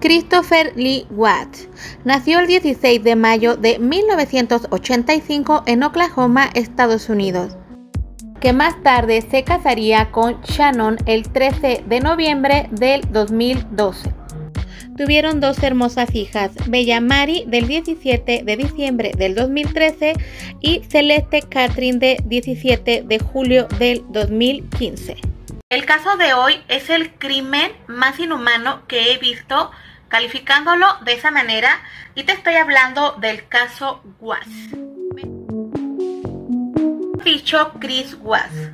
Christopher Lee Watts nació el 16 de mayo de 1985 en Oklahoma, Estados Unidos, que más tarde se casaría con Shannon el 13 de noviembre del 2012. Tuvieron dos hermosas hijas, Bella Mary del 17 de diciembre del 2013 y Celeste Catherine de 17 de julio del 2015. El caso de hoy es el crimen más inhumano que he visto, calificándolo de esa manera, y te estoy hablando del caso Watts. Dicho Chris Watts.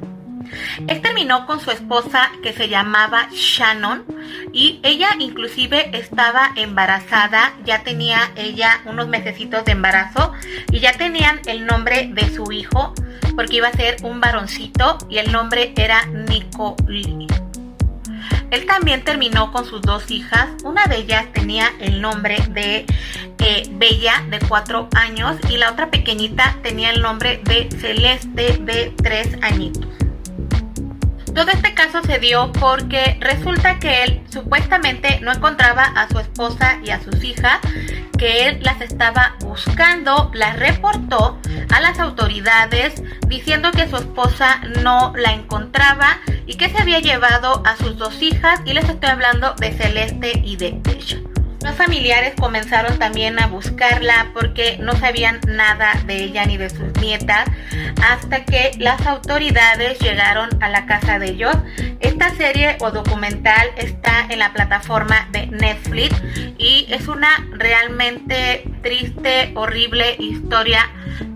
Él terminó con su esposa, que se llamaba Shannon, y ella inclusive estaba embarazada. Ya tenía ella unos mesecitos de embarazo y ya tenían el nombre de su hijo, porque iba a ser un varoncito y el nombre era Nico Lee. Él también terminó con sus dos hijas. Una de ellas tenía el nombre de Bella, de 4 años, y la otra pequeñita tenía el nombre de Celeste, de 3 añitos. Todo este caso se dio porque resulta que él supuestamente no encontraba a su esposa y a sus hijas, que él las estaba buscando, las reportó a las autoridades diciendo que su esposa no la encontraba y que se había llevado a sus dos hijas, y les estoy hablando de Celeste y de Bella. Los familiares comenzaron también a buscarla porque no sabían nada de ella ni de sus nietas, hasta que las autoridades llegaron a la casa de ellos. Esta serie o documental está en la plataforma de Netflix y es una realmente triste, horrible historia,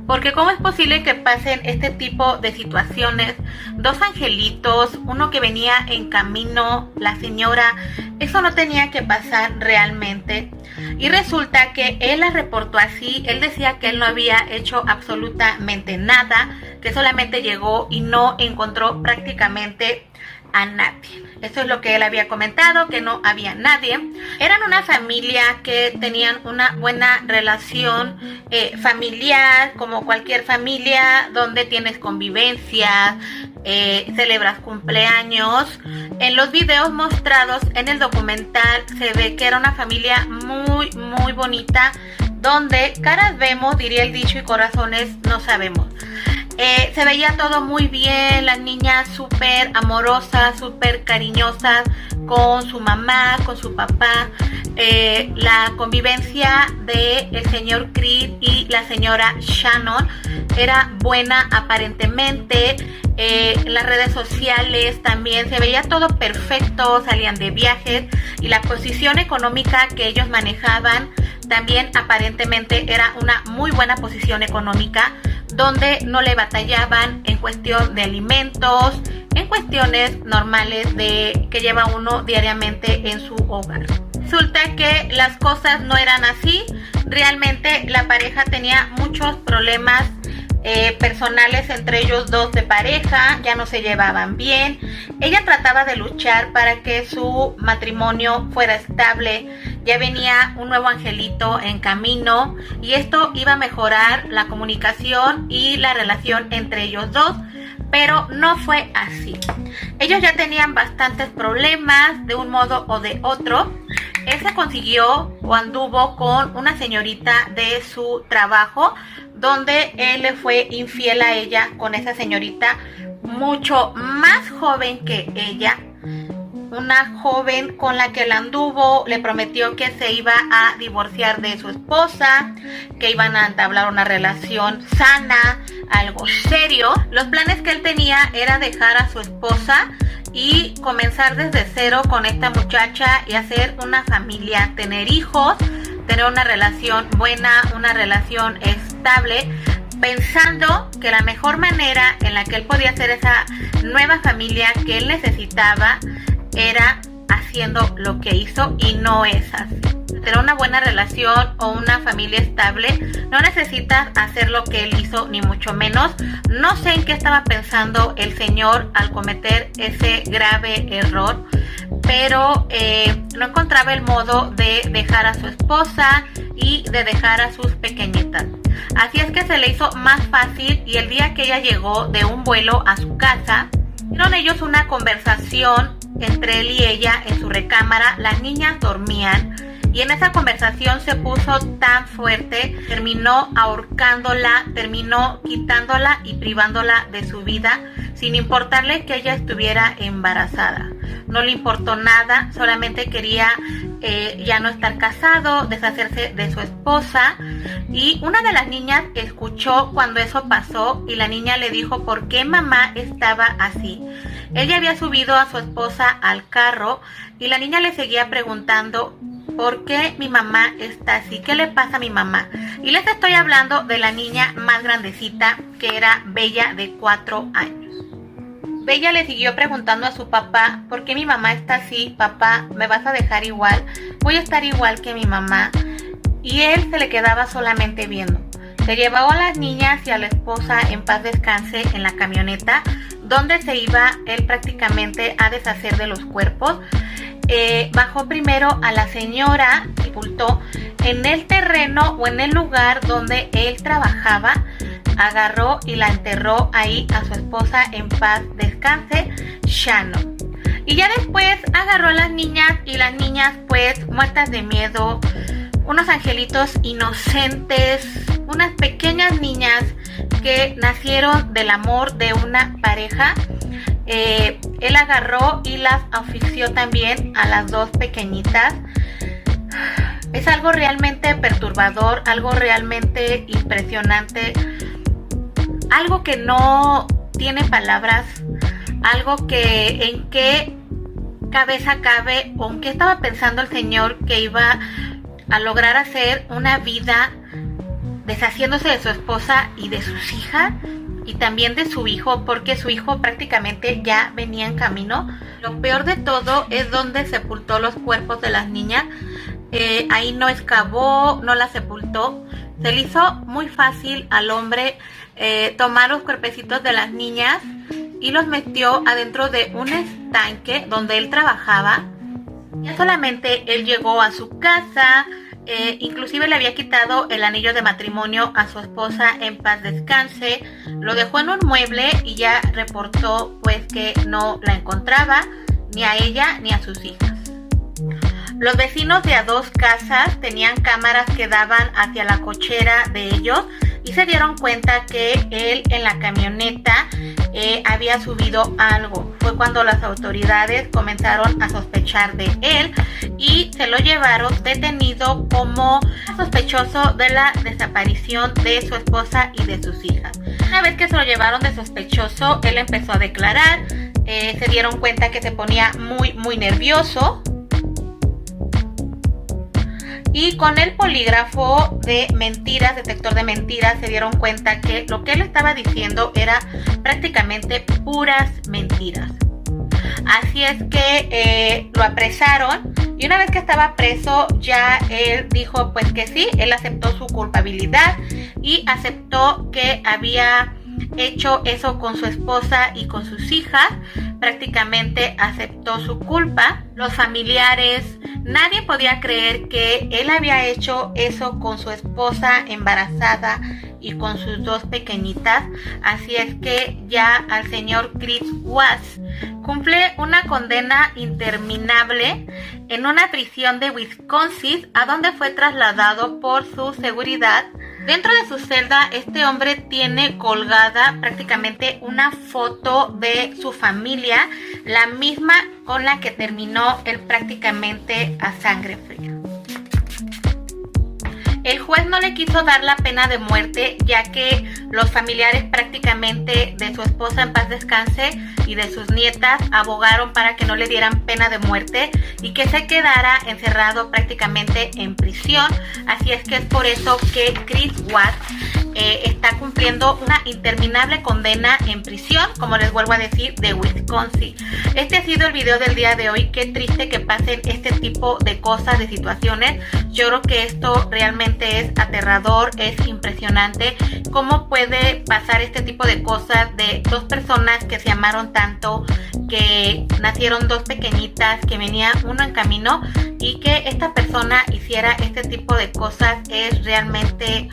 porque ¿cómo es posible que pasen este tipo de situaciones? Dos angelitos, uno que venía en camino, la señora, eso no tenía que pasar realmente. Y resulta que él la reportó así. Él decía que él no había hecho absolutamente nada, que solamente llegó y no encontró prácticamente a nadie. Eso es lo que él había comentado, que no había nadie. Eran una familia que tenían una buena relación familiar, como cualquier familia, donde tienes convivencia, celebras cumpleaños. En los videos mostrados en el documental se ve que era una familia muy, muy bonita, donde caras vemos, diría el dicho, y corazones no sabemos. Se veía todo muy bien, las niñas súper amorosas, súper cariñosas con su mamá, con su papá. La convivencia de el señor Chris y la señora Shannon era buena aparentemente. Las redes sociales también se veía todo perfecto, salían de viajes, y la posición económica que ellos manejaban también aparentemente era una muy buena posición económica, donde no le batallaban en cuestión de alimentos, en cuestiones normales de que lleva uno diariamente en su hogar. Resulta que las cosas no eran así. Realmente la pareja tenía muchos problemas personales entre ellos dos de pareja, ya no se llevaban bien. Ella trataba de luchar para que su matrimonio fuera estable. Ya venía un nuevo angelito en camino y esto iba a mejorar la comunicación y la relación entre ellos dos, pero no fue así. Ellos ya tenían bastantes problemas de un modo o de otro. Él se consiguió o anduvo con una señorita de su trabajo, donde él le fue infiel a ella con esa señorita mucho más joven que ella. Una joven con la que él anduvo, le prometió que se iba a divorciar de su esposa, que iban a entablar una relación sana, algo serio. Los planes que él tenía era dejar a su esposa y comenzar desde cero con esta muchacha y hacer una familia, tener hijos, tener una relación buena, una relación estable, pensando que la mejor manera en la que él podía hacer esa nueva familia que él necesitaba era haciendo lo que hizo, y no es así. Tener una buena relación o una familia estable no necesitas hacer lo que él hizo, ni mucho menos. No sé en qué estaba pensando el señor al cometer ese grave error, pero no encontraba el modo de dejar a su esposa y de dejar a sus pequeñitas. Así es que se le hizo más fácil, y el día que ella llegó de un vuelo a su casa, tuvieron ellos una conversación entre él y ella en su recámara. Las niñas dormían y en esa conversación se puso tan fuerte, terminó ahorcándola, terminó quitándola y privándola de su vida, sin importarle que ella estuviera embarazada. No le importó nada, solamente quería ya no estar casado, deshacerse de su esposa. Y una de las niñas escuchó cuando eso pasó y la niña le dijo por qué mamá estaba así. Ella había subido a su esposa al carro y la niña le seguía preguntando ¿por qué mi mamá está así? ¿Qué le pasa a mi mamá? Y les estoy hablando de la niña más grandecita, que era Bella, de 4 años. Bella le siguió preguntando a su papá, ¿por qué mi mamá está así? Papá, ¿me vas a dejar igual? Voy a estar igual que mi mamá. Y él se le quedaba solamente viendo. Se llevó a las niñas y a la esposa en paz descanse en la camioneta, donde se iba él prácticamente a deshacer de los cuerpos. Bajó primero a la señora, sepultó en el terreno o en el lugar donde él trabajaba, agarró y la enterró ahí a su esposa en paz descanse, Shannon. Y ya después agarró a las niñas y las niñas pues muertas de miedo, unos angelitos inocentes, unas pequeñas niñas que nacieron del amor de una pareja. Él agarró y las asfixió también a las dos pequeñitas. Es algo realmente perturbador, algo realmente impresionante, algo que no tiene palabras, algo que en qué cabeza cabe o en qué estaba pensando el Señor que iba a lograr hacer una vida deshaciéndose de su esposa y de sus hijas y también de su hijo, porque su hijo prácticamente ya venía en camino. Lo peor de todo es donde sepultó los cuerpos de las niñas. Ahí no excavó, no las sepultó. Se le hizo muy fácil al hombre tomar los cuerpecitos de las niñas y los metió adentro de un estanque donde él trabajaba. Ya solamente él llegó a su casa, inclusive le había quitado el anillo de matrimonio a su esposa en paz descanse, lo dejó en un mueble y ya reportó pues que no la encontraba ni a ella ni a sus hijas. Los vecinos de a dos casas tenían cámaras que daban hacia la cochera de ellos y se dieron cuenta que él en la camioneta había subido algo. Fue cuando las autoridades comenzaron a sospechar de él y se lo llevaron detenido como sospechoso de la desaparición de su esposa y de sus hijas. Una vez que se lo llevaron de sospechoso, él empezó a declarar. Se dieron cuenta que se ponía muy nervioso. Y con el polígrafo de mentiras, detector de mentiras, se dieron cuenta que lo que él estaba diciendo era prácticamente puras mentiras. Así es que lo apresaron y una vez que estaba preso ya él dijo pues que sí, él aceptó su culpabilidad y aceptó que había hecho eso con su esposa y con sus hijas. Prácticamente aceptó su culpa. Los familiares, nadie podía creer que él había hecho eso con su esposa embarazada y con sus dos pequeñitas. Así es que ya al señor Chris Watts cumple una condena interminable en una prisión de Wisconsin, a donde fue trasladado por su seguridad. Dentro de su celda, este hombre tiene colgada prácticamente una foto de su familia, la misma con la que terminó él prácticamente a sangre fría. El juez no le quiso dar la pena de muerte, ya que los familiares prácticamente de su esposa en paz descanse y de sus nietas abogaron para que no le dieran pena de muerte y que se quedara encerrado prácticamente en prisión. Así es que es por eso que Chris Watts está cumpliendo una interminable condena en prisión, como les vuelvo a decir, de Wisconsin. Este ha sido el video del día de hoy. Qué triste que pasen este tipo de cosas, de situaciones. Yo creo que esto realmente es aterrador, es impresionante. ¿Cómo puede pasar este tipo de cosas de dos personas que se amaron tanto, que nacieron dos pequeñitas, que venía uno en camino y que esta persona hiciera este tipo de cosas? Es realmente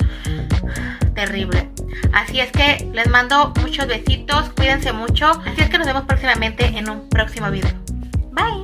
terrible. Así es que les mando muchos besitos, cuídense mucho. Así es que nos vemos próximamente en un próximo video. Bye.